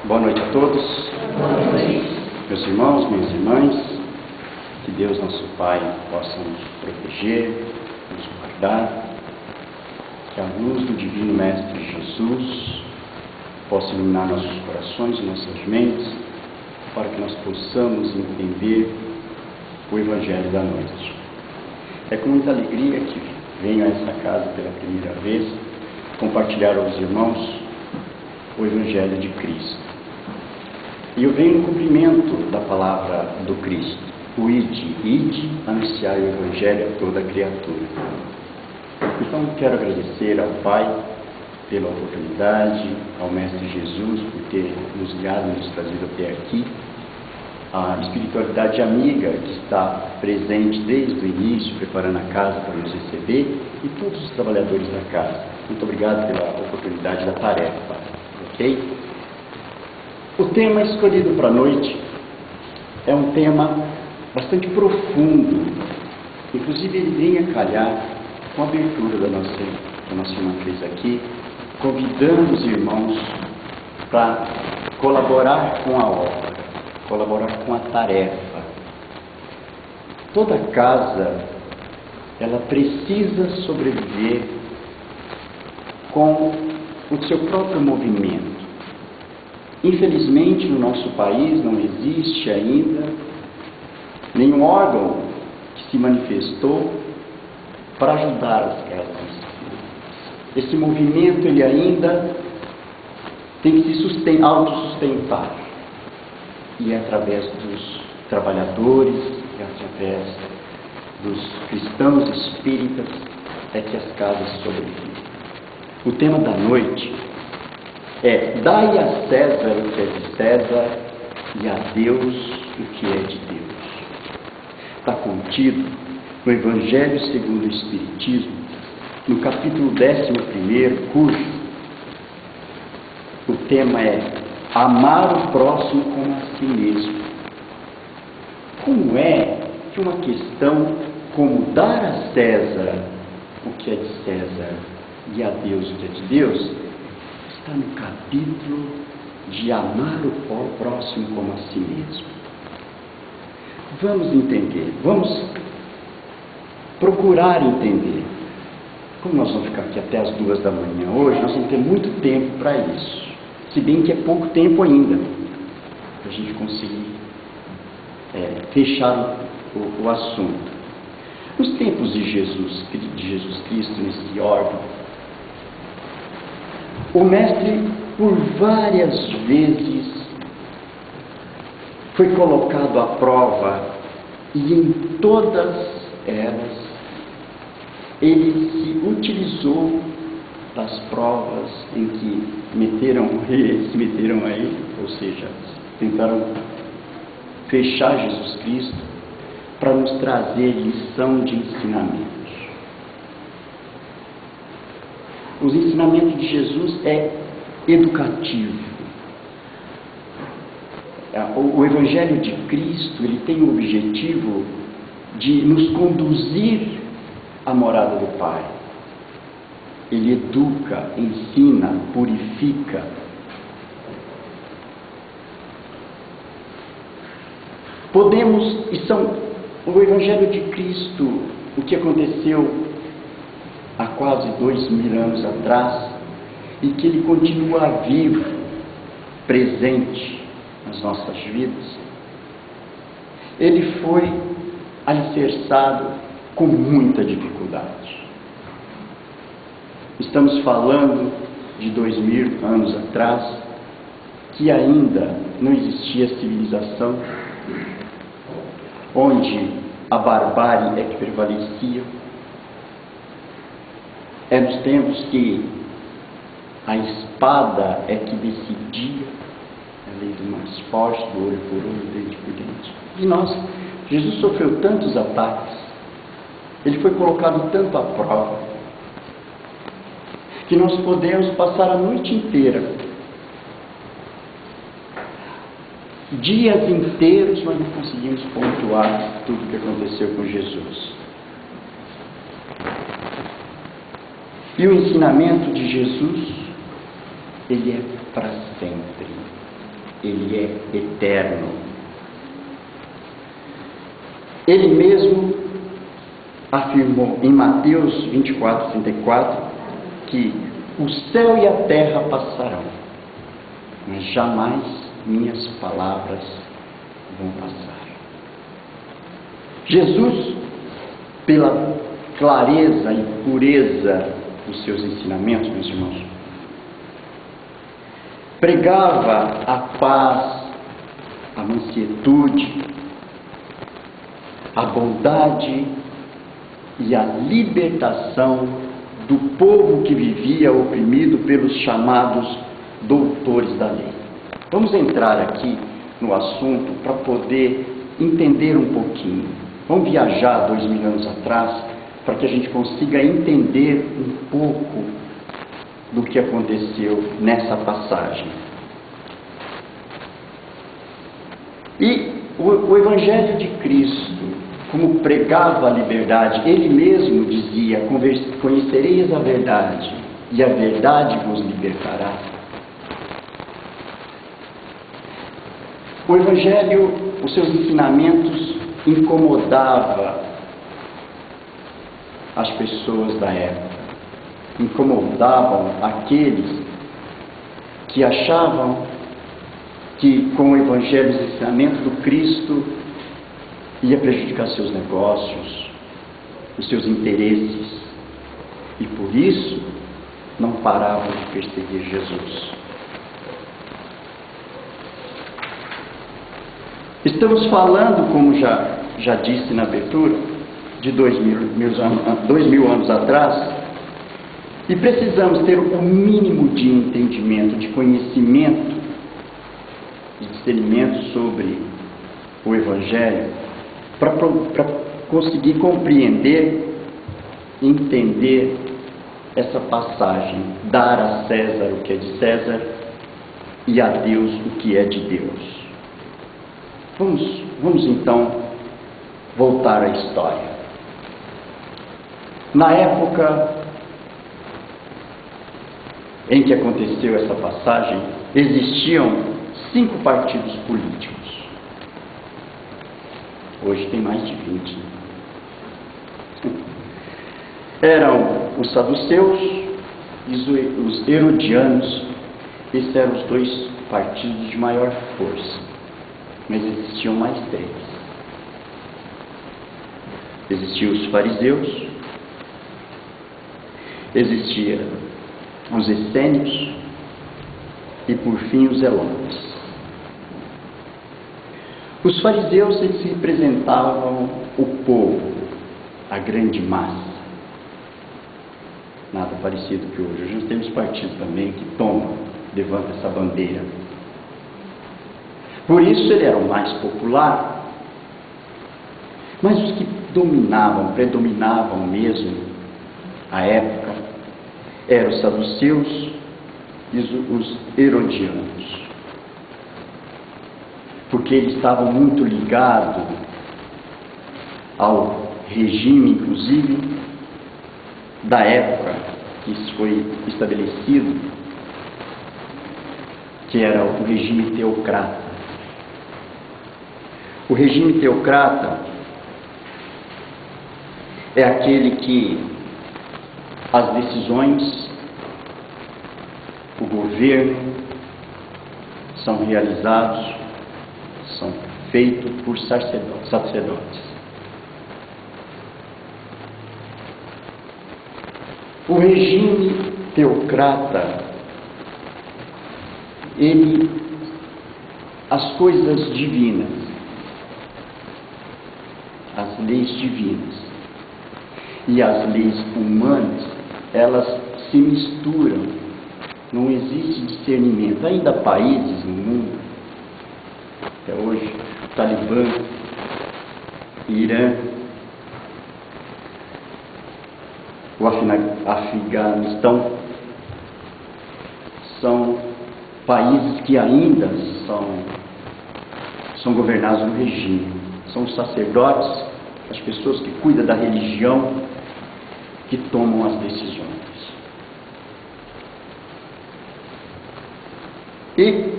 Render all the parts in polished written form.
Boa noite a todos. Meus irmãos, minhas irmãs, que Deus nosso Pai possa nos proteger, nos guardar, que a luz do Divino Mestre Jesus possa iluminar nossos corações e nossas mentes, para que nós possamos entender o Evangelho da noite. É com muita alegria que venho a essa casa pela primeira vez compartilhar aos irmãos o Evangelho de Cristo. E eu venho no cumprimento da palavra do Cristo: o ide, anunciar o Evangelho a toda criatura. Então quero agradecer ao Pai pela oportunidade, ao Mestre Jesus por ter nos guiado e nos trazido até aqui, a espiritualidade amiga que está presente desde o início, preparando a casa para nos receber, e todos os trabalhadores da casa. Muito obrigado pela oportunidade da tarefa, ok? O tema escolhido para a noite é um tema bastante profundo, inclusive ele vem a calhar com a abertura que a nossa irmã fez aqui, convidando os irmãos para colaborar com a obra, colaborar com a tarefa. Toda casa, ela precisa sobreviver com o seu próprio movimento. Infelizmente, no nosso país não existe ainda nenhum órgão que se manifestou para ajudar as casas. Esse movimento, ele ainda tem que se autossustentar. E é através dos trabalhadores, é através dos cristãos espíritas, é que as casas sobrevivem. O tema da noite é: dai a César o que é de César e a Deus o que é de Deus. Está contido no Evangelho segundo o Espiritismo, no capítulo 11, cujo o tema é amar o próximo como a si mesmo. Como é que uma questão como dar a César o que é de César e a Deus o que é de Deus está no capítulo de amar o próximo como a si mesmo? Vamos entender, vamos procurar entender. Como nós vamos ficar aqui até as 2 da manhã hoje, nós vamos ter muito tempo para isso. Se bem que é pouco tempo ainda, para a gente conseguir fechar o assunto. Nos tempos de Jesus Cristo, nesse órgão, o Mestre, por várias vezes, foi colocado à prova, e em todas elas, ele se utilizou das provas em que se meteram a ele, ou seja, tentaram fechar Jesus Cristo, para nos trazer lição de ensinamentos. Os ensinamentos de Jesus é educativo. O Evangelho de Cristo, ele tem o objetivo de nos conduzir à morada do Pai. Ele educa, ensina, purifica. O Evangelho de Cristo, o que aconteceu há quase 2000 anos atrás, e que ele continua vivo, presente nas nossas vidas, ele foi alicerçado com muita dificuldade. Estamos falando de 2000 anos atrás, que ainda não existia civilização, onde a barbárie é que prevalecia. É nos tempos que a espada é que decidia, a lei do mais forte, do olho por olho, dente por dente. E nós, Jesus sofreu tantos ataques, ele foi colocado tanto à prova, que nós podemos passar a noite inteira, dias inteiros, mas não conseguimos pontuar tudo o que aconteceu com Jesus. E o ensinamento de Jesus, ele é para sempre. ele é eterno. Ele mesmo afirmou em Mateus 24:34 que o céu e a terra passarão, mas jamais minhas palavras vão passar. Jesus, pela clareza e pureza dos seus ensinamentos, meus irmãos, pregava a paz, a mansuetude, a bondade e a libertação do povo que vivia oprimido pelos chamados doutores da lei. Vamos entrar aqui no assunto para poder entender um pouquinho. Vamos viajar 2000 anos atrás para que a gente consiga entender um pouco do que aconteceu nessa passagem. E o Evangelho de Cristo, como pregava a liberdade, ele mesmo dizia: conhecereis a verdade, e a verdade vos libertará. O Evangelho, os seus ensinamentos incomodavam as pessoas da época, incomodavam aqueles que achavam que com o Evangelho, os ensinamentos do Cristo, ia prejudicar seus negócios, os seus interesses, e por isso não paravam de perseguir Jesus. Estamos falando, como já disse na abertura, de 2000 anos atrás, e precisamos ter o mínimo de entendimento, de conhecimento e discernimento sobre o Evangelho para conseguir compreender, entender essa passagem, dar a César o que é de César e a Deus o que é de Deus. Vamos então voltar à história. Na época em que aconteceu essa passagem, existiam 5 partidos políticos. Hoje tem mais de 20. Eram os saduceus e os herodianos. Esses eram os 2 partidos de maior força. Mas existiam mais 3. Existiam os fariseus, existiam os essênios e, por fim, os zelotes. Os fariseus, eles representavam o povo, a grande massa. Nada parecido que hoje. Hoje nós temos partido também que levanta essa bandeira. Por isso ele era o mais popular. Mas os que predominavam mesmo à época, eram os saduceus e os herodianos. Porque eles estavam muito ligados ao regime, inclusive, da época que isso foi estabelecido, que era o regime teocrata. O regime teocrata é aquele que as decisões, o governo, são realizados, são feitos por sacerdotes. O regime teocrata, as coisas divinas, as leis divinas e as leis humanas, elas se misturam, não existe discernimento. Ainda há países no mundo, até hoje, o Talibã, Irã, o Afeganistão, são países que ainda são governados no regime. São os sacerdotes, as pessoas que cuidam da religião, que tomam as decisões. E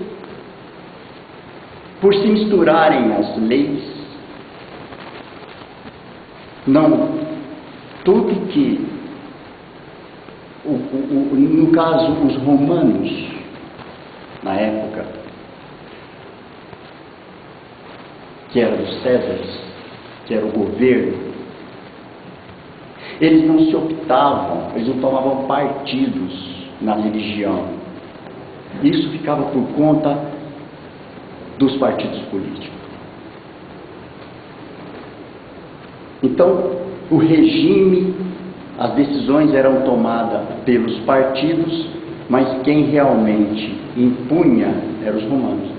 por se misturarem as leis, não, tudo que, no caso, os romanos, na época, que eram os Césares, que era o governo, eles não se optavam, eles não tomavam partidos na religião. Isso ficava por conta dos partidos políticos. Então, o regime, as decisões eram tomadas pelos partidos, mas quem realmente impunha eram os romanos.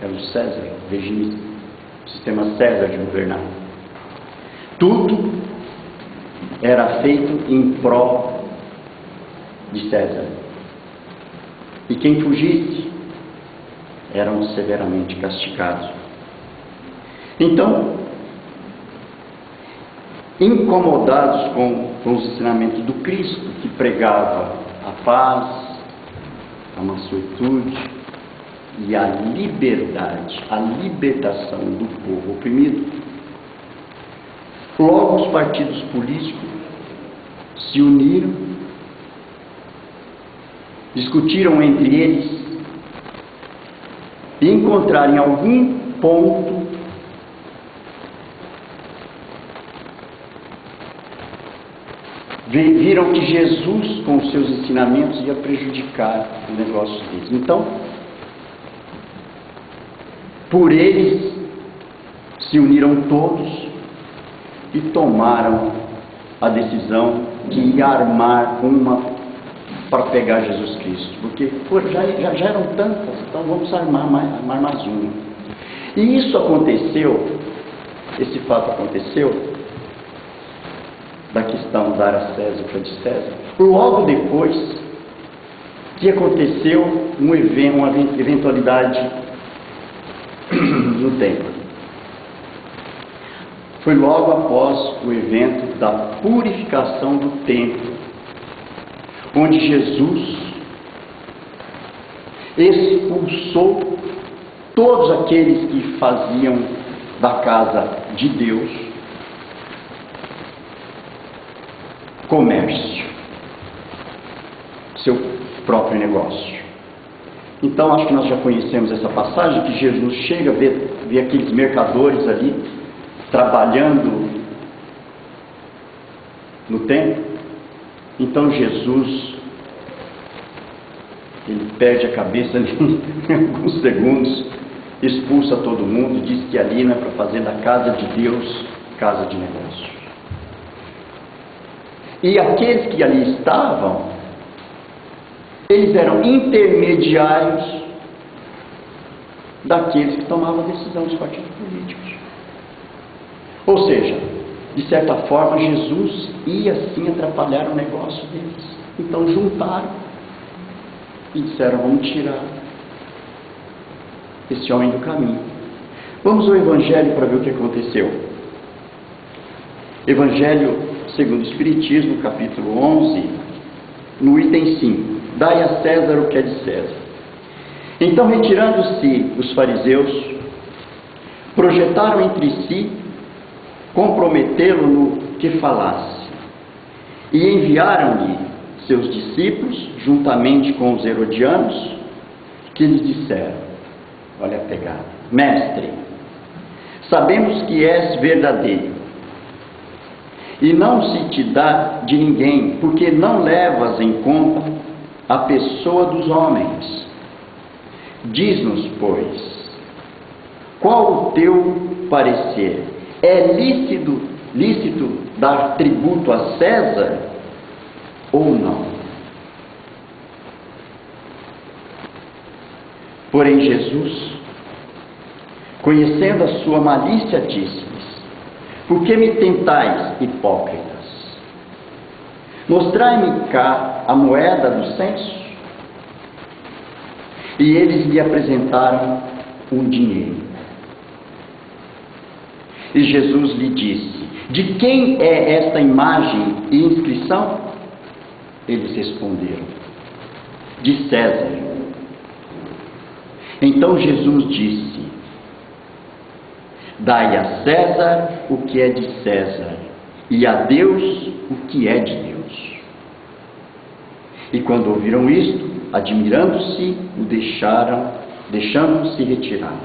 Era o César, o regime, o sistema César de governar. Tudo era feito em prol de César. E quem fugisse eram severamente castigados. Então, incomodados com os ensinamentos do Cristo, que pregava a paz, a mansuetude e a liberdade, a libertação do povo oprimido, logo os partidos políticos se uniram, discutiram entre eles e encontraram em algum ponto viram que Jesus, com os seus ensinamentos, ia prejudicar o negócio deles. Então, por eles, se uniram todos e tomaram a decisão de ir armar uma para pegar Jesus Cristo. Porque já eram tantas, então vamos armar mais uma. E isso aconteceu, esse fato aconteceu, da questão dar a César o que é de César, logo depois que aconteceu uma eventualidade no templo. Foi logo após o evento da purificação do templo, onde Jesus expulsou todos aqueles que faziam da casa de Deus comércio, seu próprio negócio. Então, acho que nós já conhecemos essa passagem, que Jesus chega, vê aqueles mercadores ali, trabalhando no templo. Então, Jesus, ele perde a cabeça ali em alguns segundos, expulsa todo mundo, diz que ali não é para fazer da casa de Deus casa de negócio. E aqueles que ali estavam, eles eram intermediários daqueles que tomavam a decisão dos partidos políticos. Ou seja, de certa forma, Jesus ia sim atrapalhar o negócio deles. Então juntaram e disseram: vamos tirar esse homem do caminho. Vamos ao Evangelho para ver o que aconteceu. Evangelho segundo o Espiritismo, capítulo 11, no item 5. Dai a César o que é de César. Então, retirando-se os fariseus, projetaram entre si comprometê-lo no que falasse, e enviaram-lhe seus discípulos, juntamente com os herodianos, que lhes disseram: olha a pegada, mestre, sabemos que és verdadeiro, e não se te dá de ninguém, porque não levas em conta a pessoa dos homens. Diz-nos, pois, qual o teu parecer? É lícito dar tributo a César ou não? Porém Jesus, conhecendo a sua malícia, disse: por que me tentais, hipócritas? Mostrai-me cá a moeda do censo. E eles lhe apresentaram um dinheiro. E Jesus lhe disse: de quem é esta imagem e inscrição? Eles responderam: de César. Então Jesus disse: dai a César o que é de César, e a Deus o que é de Deus. E quando ouviram isto, admirando-se, o deixando-se retirar.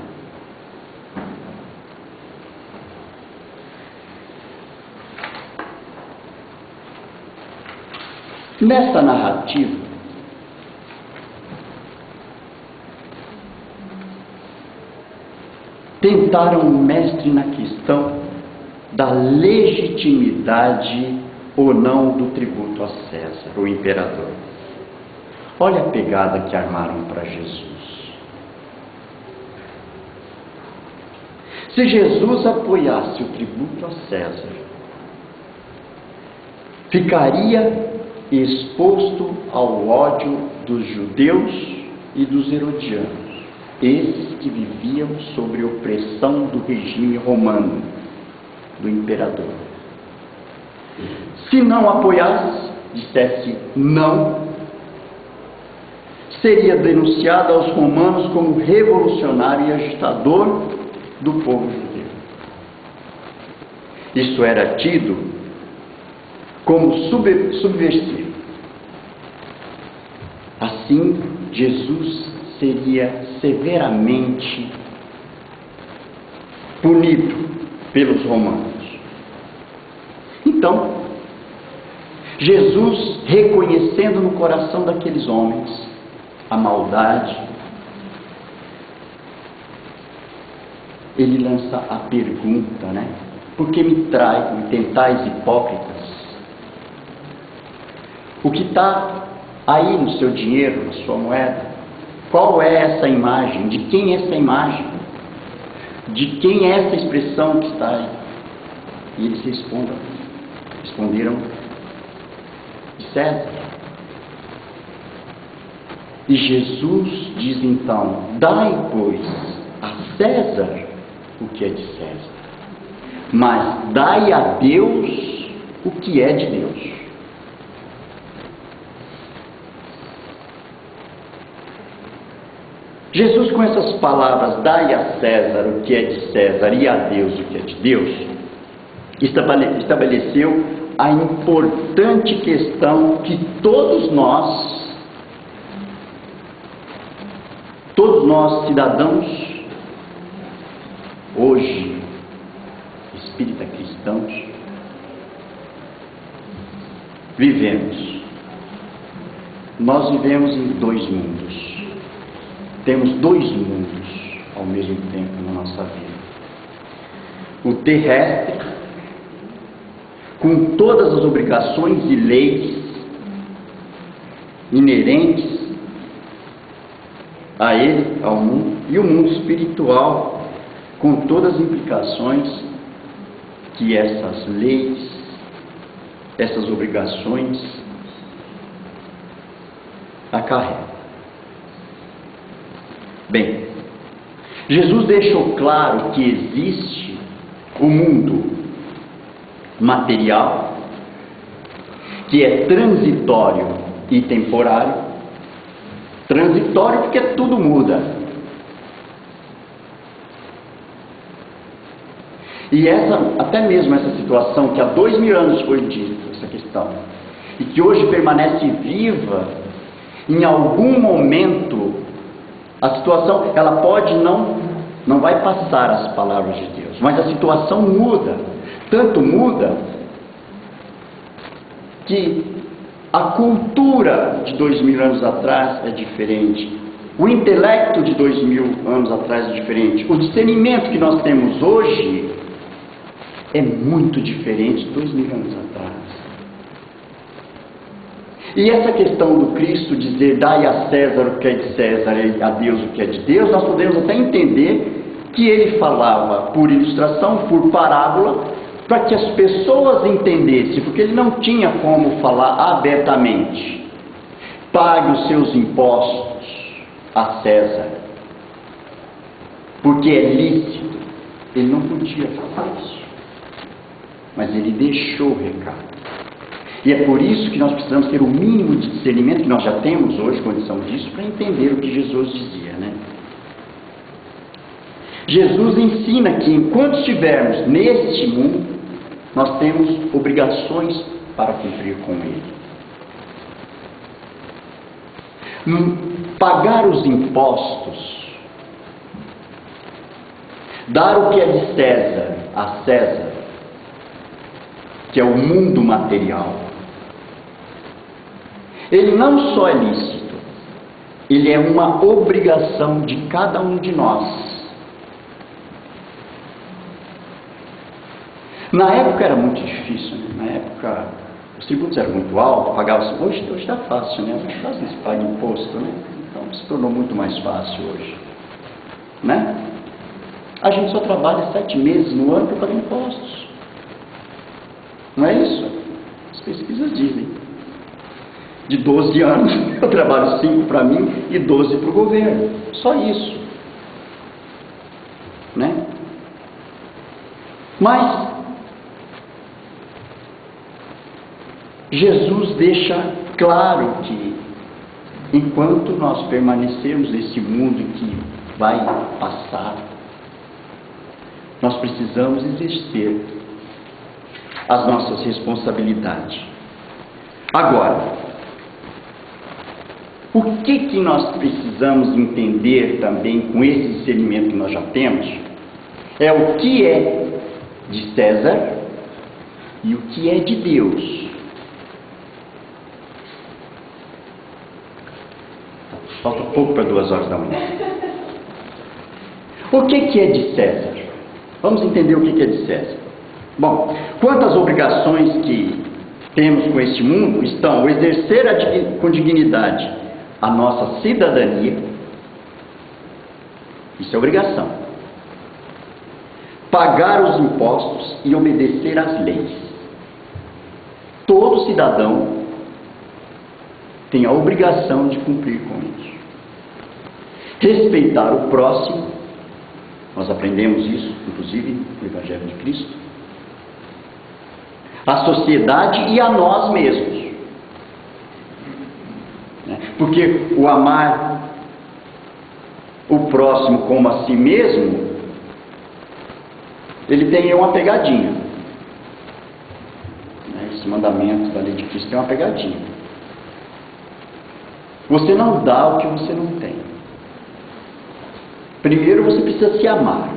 Nessa narrativa, tentaram o mestre na questão da legitimidade ou não do tributo a César, o imperador. Olha a pegada que armaram para Jesus. Se Jesus apoiasse o tributo a César, ficaria exposto ao ódio dos judeus e dos herodianos, esses que viviam sob opressão do regime romano, do imperador. Se não apoiasse, dissesse não, seria denunciado aos romanos como revolucionário e agitador do povo judeu. Isso era tido como subversivo. Assim, Jesus seria severamente punido pelos romanos. Então, Jesus, reconhecendo no coração daqueles homens a maldade, ele lança a pergunta, por que me tentais hipócritas? O que está aí no seu dinheiro, na sua moeda? Qual é essa imagem? De quem é essa imagem? De quem é essa expressão que está aí? E eles responderam: de César. E Jesus diz então: dai, pois, a César o que é de César, mas dai a Deus o que é de Deus. Jesus, com essas palavras, dai a César o que é de César e a Deus o que é de Deus, estabeleceu a importante questão que todos nós cidadãos, hoje, espírita cristãos, vivemos. Nós vivemos em dois mundos. Temos dois mundos ao mesmo tempo na nossa vida. O terrestre, com todas as obrigações e leis inerentes a ele, ao mundo, e o mundo espiritual, com todas as implicações que essas leis, essas obrigações acarretam. Bem, Jesus deixou claro que existe o mundo material, que é transitório e temporário. Transitório porque tudo muda. E até mesmo essa situação que há 2000 anos foi dita, essa questão, e que hoje permanece viva, em algum momento a situação, ela pode não vai passar as palavras de Deus, mas a situação muda. Tanto muda que a cultura de 2000 anos atrás é diferente, o intelecto de 2000 anos atrás é diferente, o discernimento que nós temos hoje é muito diferente de 2000 anos atrás. E essa questão do Cristo dizer: dai a César o que é de César e a Deus o que é de Deus, nós podemos até entender que ele falava por ilustração, por parábola, para que as pessoas entendessem, porque ele não tinha como falar abertamente: pague os seus impostos a César, porque é lícito. Ele não podia falar isso, mas ele deixou o recado. E é por isso que nós precisamos ter o mínimo de discernimento que nós já temos hoje, condição disso, para entender o que Jesus dizia, Jesus ensina que enquanto estivermos neste mundo, nós temos obrigações para cumprir com Ele. Pagar os impostos, dar o que é de César a César, que é o mundo material. Ele não só é lícito, ele é uma obrigação de cada um de nós. Na época era muito difícil, né? Na época os tributos eram muito altos, pagava-se. Hoje está fácil, né? Hoje quase não se paga imposto, né? Então se tornou muito mais fácil hoje, né? A gente só trabalha 7 meses no ano para pagar impostos. Não é isso? As pesquisas dizem. De 12 anos, eu trabalho 5 para mim e 12 para o governo. Só isso. Né? Mas Jesus deixa claro que enquanto nós permanecermos nesse mundo que vai passar, nós precisamos exercer as nossas responsabilidades. Agora, o que nós precisamos entender também com esse discernimento que nós já temos é o que é de César e o que é de Deus. Falta pouco para 2 horas da manhã. O que é de César? Vamos entender o que é de César. Bom, quanto às obrigações que temos com este mundo, estão o exercer com dignidade a nossa cidadania, isso é obrigação. Pagar os impostos e obedecer às leis. Todo cidadão tem a obrigação de cumprir com isso. Respeitar o próximo, nós aprendemos isso, inclusive, no Evangelho de Cristo. A sociedade e a nós mesmos. Porque o amar o próximo como a si mesmo, ele tem uma pegadinha. Esse mandamento da lei de Cristo tem uma pegadinha. Você não dá o que você não tem. Primeiro você precisa se amar,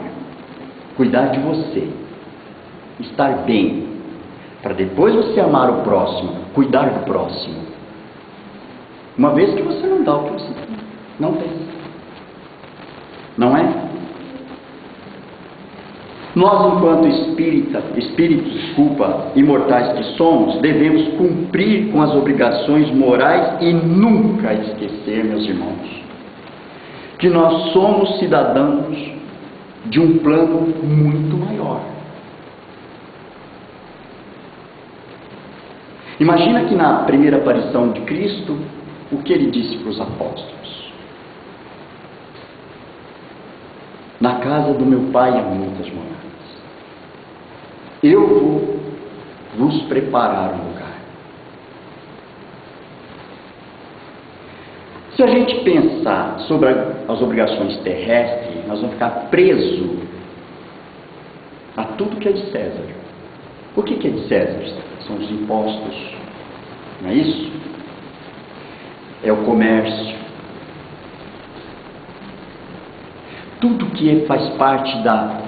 cuidar de você, estar bem, para depois você amar o próximo, cuidar do próximo. Uma vez que você não dá o que você não tem. Não é? Nós, enquanto espíritos imortais que somos, devemos cumprir com as obrigações morais e nunca esquecer, meus irmãos, que nós somos cidadãos de um plano muito maior. Imagina que na primeira aparição de Cristo, o que ele disse para os apóstolos? Na casa do meu Pai há muitas moradas. Eu vou vos preparar um lugar. Se a gente pensar sobre as obrigações terrestres, nós vamos ficar presos a tudo que é de César. O que é de César? São os impostos, não é isso? É o comércio. Tudo que faz parte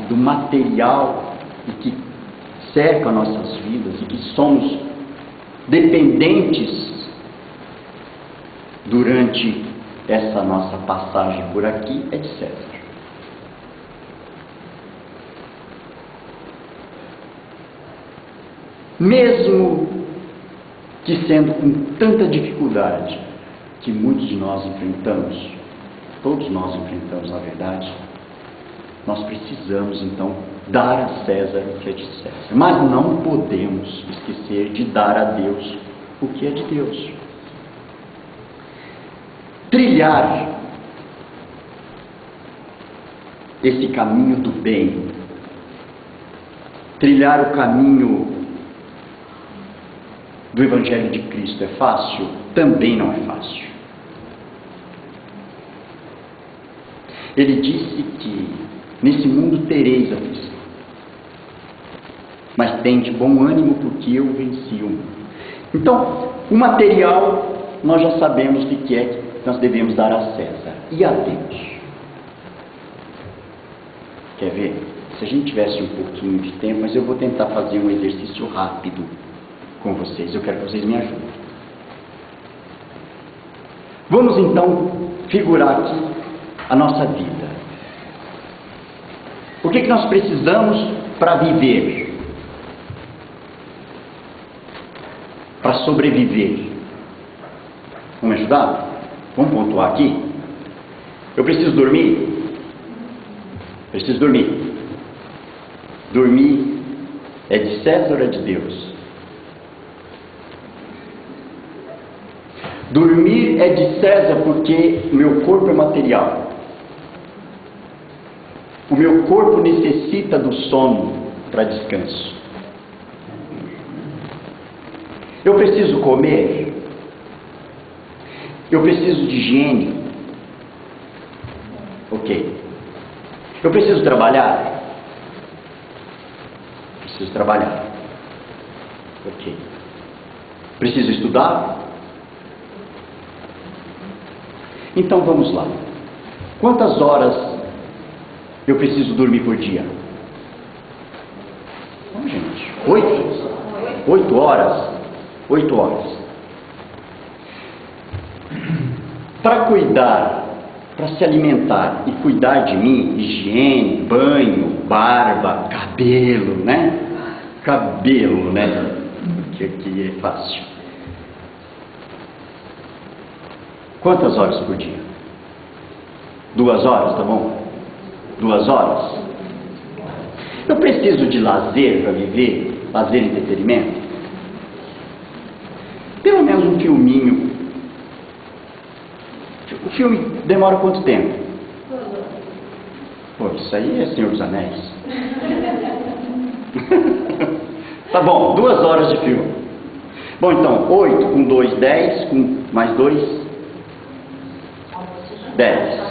do material e que cerca nossas vidas e que somos dependentes durante essa nossa passagem por aqui é de César. Mesmo que sendo com tanta dificuldade que muitos de nós enfrentamos, todos nós enfrentamos na verdade, nós precisamos então dar a César o que é de César. Mas não podemos esquecer de dar a Deus o que é de Deus. Trilhar esse caminho do bem, trilhar o caminho do Evangelho de Cristo é fácil? Também não é fácil. Ele disse que Nesse mundo tereis aflição, mas tende bom ânimo, porque eu venci o mundo. Então, o material, nós já sabemos o que é que nós devemos dar a César e a Deus. Quer ver? Se a gente tivesse um pouquinho de tempo, mas eu vou tentar fazer um exercício rápido com vocês. Eu quero que vocês me ajudem. Vamos então figurar aqui a nossa vida. O que nós precisamos para viver? Para sobreviver? Vamos me ajudar? Vamos pontuar aqui? Eu preciso dormir? Preciso dormir. Dormir é de César ou é de Deus? Dormir é de César porque meu corpo é material. O meu corpo necessita do sono para descanso. Eu preciso comer. Eu preciso de higiene. Ok. Eu preciso trabalhar. Preciso trabalhar. Ok. Preciso estudar. Então vamos lá. Quantas horas eu preciso dormir por dia? Bom, gente, 8 horas. 8 horas. Para cuidar, para se alimentar e cuidar de mim, higiene, banho, barba, cabelo, né? Cabelo, né? Que aqui é fácil. Quantas horas por dia? 2 horas, tá bom? 2 horas. Eu preciso de lazer para viver, lazer e entretenimento. Pelo menos um filminho. O filme demora quanto tempo? Pô, isso aí é Senhor dos Anéis. Tá bom, 2 horas de filme. Bom, então, 8 com 2, 10, com mais 2, 10.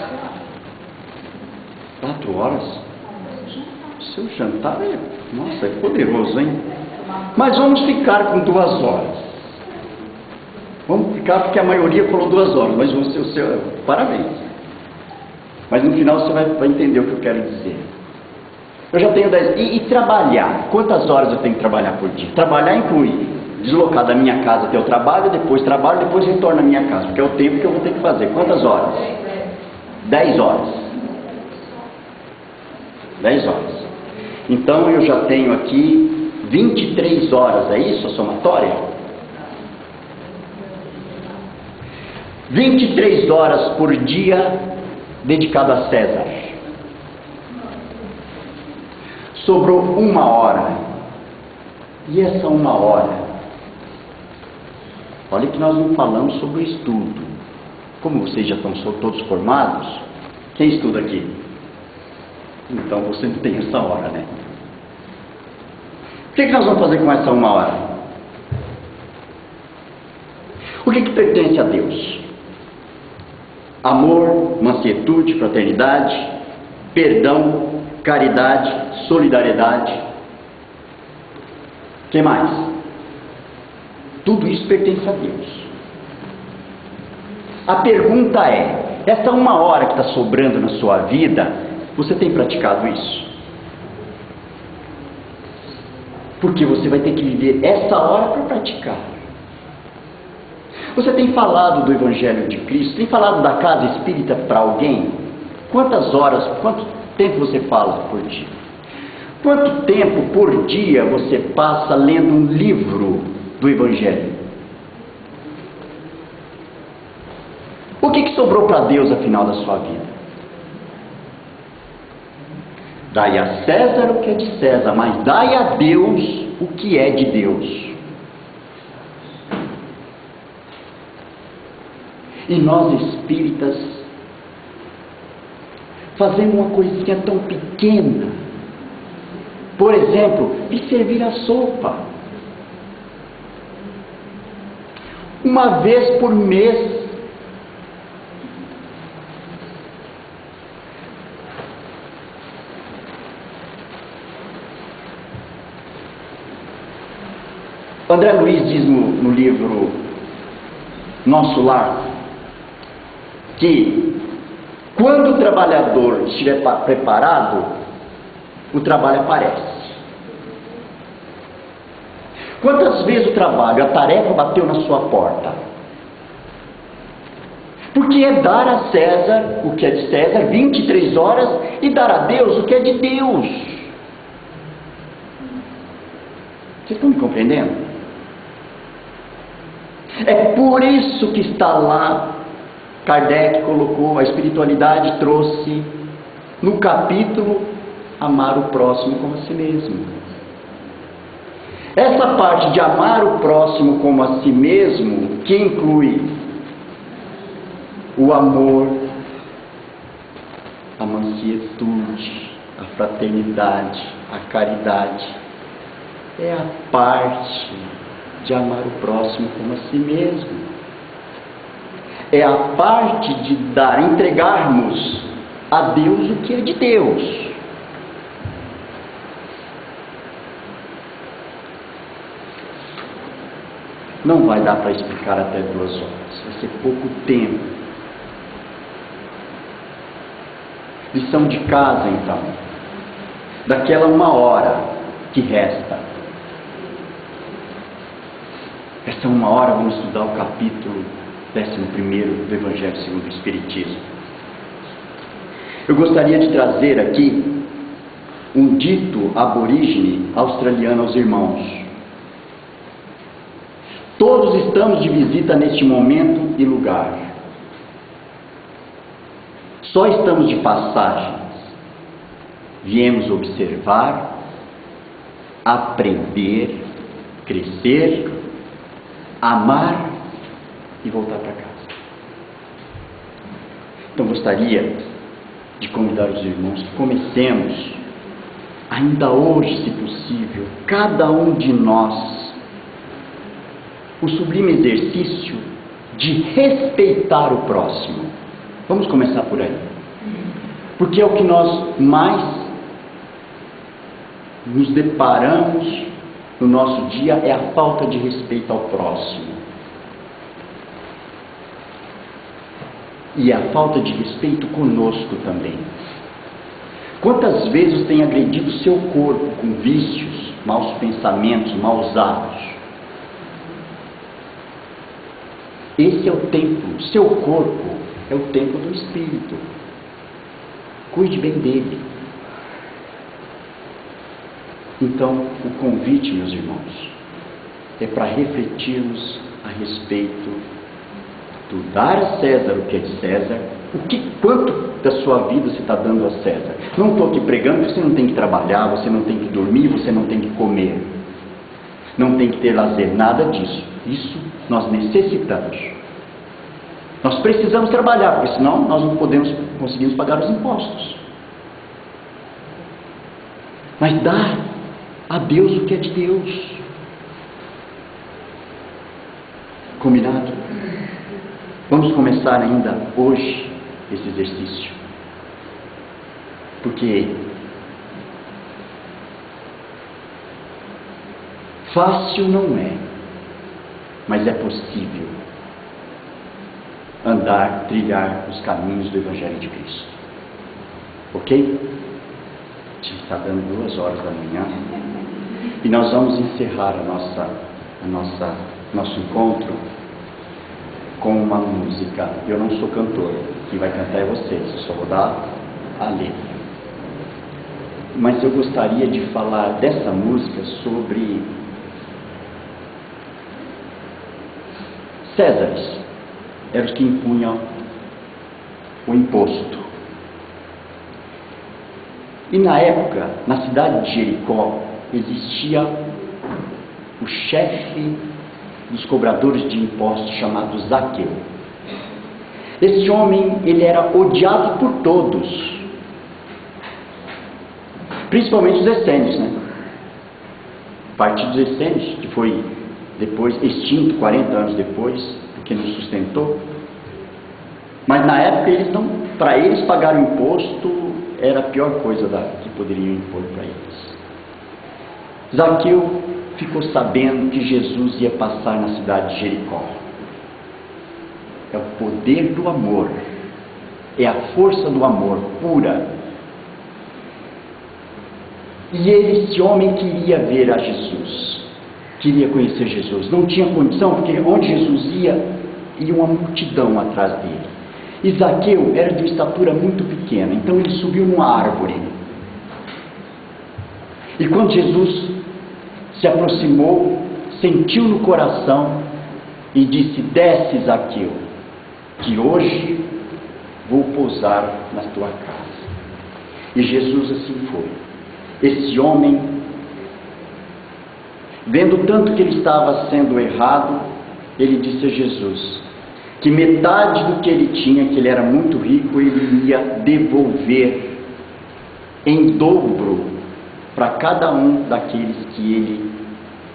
4 horas? Seu jantar é... Nossa, é poderoso, hein? Mas vamos ficar com 2 horas. Vamos ficar porque a maioria falou 2 horas, mas você, parabéns. Mas no final você vai entender o que eu quero dizer. Eu já tenho 10. E trabalhar? Quantas horas eu tenho que trabalhar por dia? Trabalhar inclui deslocar da minha casa até o trabalho, depois retorno à minha casa, porque é o tempo que eu vou ter que fazer. Quantas horas? 10 horas. 10 horas. Então eu já tenho aqui 23 horas, é isso a somatória? 23 horas por dia dedicado a César. Sobrou 1 hora. E essa 1 hora? Olha que nós não falamos sobre o estudo. Como vocês já estão todos formados, quem estuda aqui? Então você não tem essa hora, né? O que nós vamos fazer com essa 1 hora? O que pertence a Deus? Amor, mansuetude, fraternidade, perdão, caridade, solidariedade. O que mais? Tudo isso pertence a Deus. A pergunta é, essa 1 hora que está sobrando na sua vida, você tem praticado isso? Porque você vai ter que viver essa hora para praticar. Você tem falado do Evangelho de Cristo? Tem falado da casa espírita para alguém? Quantas horas, quanto tempo você fala por dia? Quanto tempo por dia você passa lendo um livro do Evangelho? O que sobrou para Deus afinal da sua vida? Dai a César o que é de César, mas dai a Deus o que é de Deus. E nós espíritas fazemos uma coisinha tão pequena. Por exemplo, de servir a sopa. Uma vez por mês. André Luiz diz no livro Nosso Lar que quando o trabalhador estiver preparado, o trabalho aparece. Quantas vezes o trabalho, a tarefa bateu na sua porta? Porque é dar a César o que é de César, 23 horas, e dar a Deus o que é de Deus. Vocês estão me compreendendo? É por isso que está lá, Kardec colocou, a espiritualidade trouxe no capítulo amar o próximo como a si mesmo. Essa parte de amar o próximo como a si mesmo, que inclui o amor, a mansietude, a fraternidade, a caridade, é a parte de amar o próximo como a si mesmo. É a parte de entregarmos a Deus o que é de Deus. Não vai dar para explicar até 2 horas, vai ser pouco tempo. Lição de casa, então. Daquela 1 hora que resta. Essa 1 hora vamos estudar o capítulo 11º do Evangelho segundo o Espiritismo. Eu gostaria de trazer aqui um dito aborígene australiano aos irmãos. Todos estamos de visita neste momento e lugar. Só estamos de passagem. Viemos observar, aprender, crescer, amar e voltar para casa. Então gostaria de convidar os irmãos que comecemos, ainda hoje, se possível, cada um de nós, o sublime exercício de respeitar o próximo. Vamos começar por aí. Porque é o que nós mais nos deparamos no nosso dia, é a falta de respeito ao próximo. E a falta de respeito conosco também. Quantas vezes tem agredido seu corpo com vícios, maus pensamentos, maus atos? Esse é o templo, seu corpo é o templo do Espírito. Cuide bem dele. Então, o convite, meus irmãos, é para refletirmos a respeito do dar a César o que é de César, quanto da sua vida você está dando a César. Não estou aqui pregando que você não tem que trabalhar, você não tem que dormir, você não tem que comer, não tem que ter lazer, nada disso. Isso nós necessitamos. Nós precisamos trabalhar, porque senão nós não conseguimos pagar os impostos. Mas dar a Deus o que é de Deus. Combinado? Vamos começar ainda hoje esse exercício. Porque fácil não é, mas é possível trilhar os caminhos do Evangelho de Cristo. Ok? Já está dando 2 horas da manhã e nós vamos encerrar nosso encontro com uma música. Eu não sou cantor, quem vai cantar é vocês, eu só vou dar a letra. Mas eu gostaria de falar dessa música sobre Césares, eram os que impunham o imposto. E na época, na cidade de Jericó, existia o chefe dos cobradores de impostos chamado Zaqueu. Esse homem, ele era odiado por todos, principalmente os essênios, né? O partido dos essênios, que foi depois extinto 40 anos depois, porque não sustentou. Mas na época para eles pagar o imposto era a pior coisa que poderiam impor para eles. Zaqueu ficou sabendo que Jesus ia passar na cidade de Jericó. É o poder do amor, é a força do amor pura. E esse homem queria ver a Jesus, queria conhecer Jesus, não tinha condição, porque onde Jesus ia uma multidão atrás dele. E Zaqueu era de estatura muito pequena, então ele subiu numa árvore. E quando Jesus se aproximou, sentiu no coração e disse: desce, Zaqueu, que hoje vou pousar na tua casa. E Jesus assim foi. Esse homem, vendo tanto que ele estava sendo errado, ele disse a Jesus que metade do que ele tinha, que ele era muito rico, ele ia devolver em dobro para cada um daqueles que ele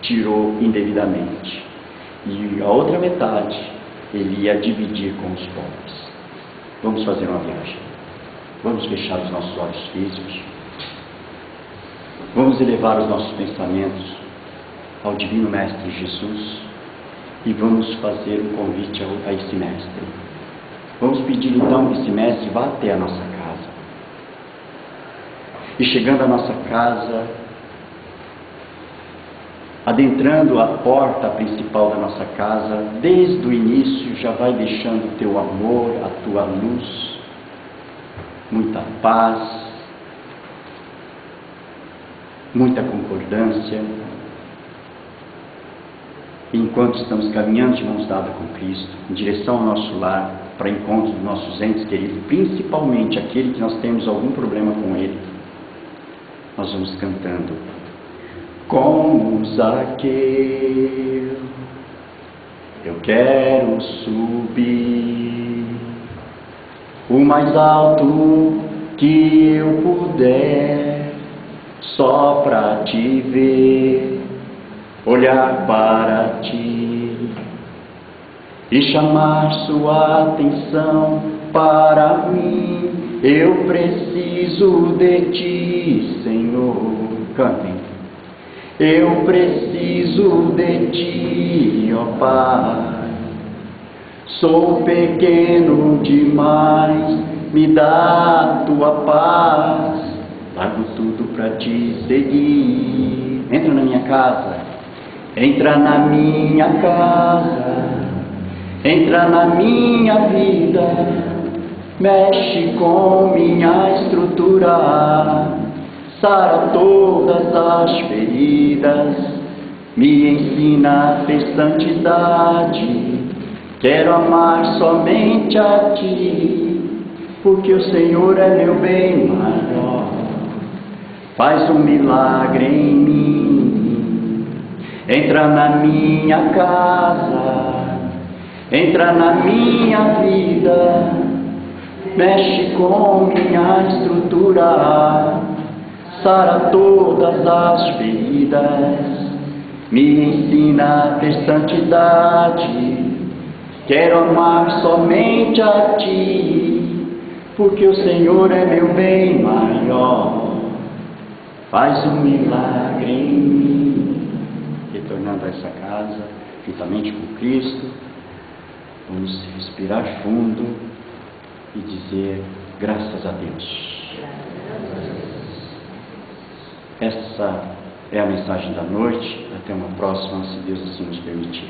tirou indevidamente. E a outra metade ele ia dividir com os pobres. Vamos fazer uma viagem. Vamos fechar os nossos olhos físicos. Vamos elevar os nossos pensamentos ao Divino Mestre Jesus e vamos fazer um convite a esse Mestre. Vamos pedir então que esse Mestre vá até a nossa casa. E chegando à nossa casa, adentrando a porta principal da nossa casa, desde o início já vai deixando o teu amor, a tua luz, muita paz, muita concordância. Enquanto estamos caminhando de mãos dadas com Cristo, em direção ao nosso lar, para encontro dos nossos entes queridos, principalmente aquele que nós temos algum problema com ele, nós vamos cantando: como Zaqueu, eu quero subir o mais alto que eu puder, só para te ver, olhar para ti e chamar sua atenção para mim. Eu preciso de ti, Senhor. Cantem. Eu preciso de ti, ó Pai. Sou pequeno demais, me dá tua paz. Largo tudo para te seguir. Entra na minha casa. Entra na minha casa, entra na minha vida, mexe com minha estrutura, sara todas as feridas, me ensina a ter santidade, quero amar somente a ti, porque o Senhor é meu bem maior, faz um milagre em mim. Entra na minha casa, entra na minha vida, mexe com minha estrutura, sara todas as feridas, me ensina a ter santidade, quero amar somente a ti, porque o Senhor é meu bem maior, faz um milagre em mim. Retornando a essa casa, juntamente com Cristo, vamos respirar fundo e dizer graças a Deus. Essa é a mensagem da noite. Até uma próxima, se Deus assim nos permitir.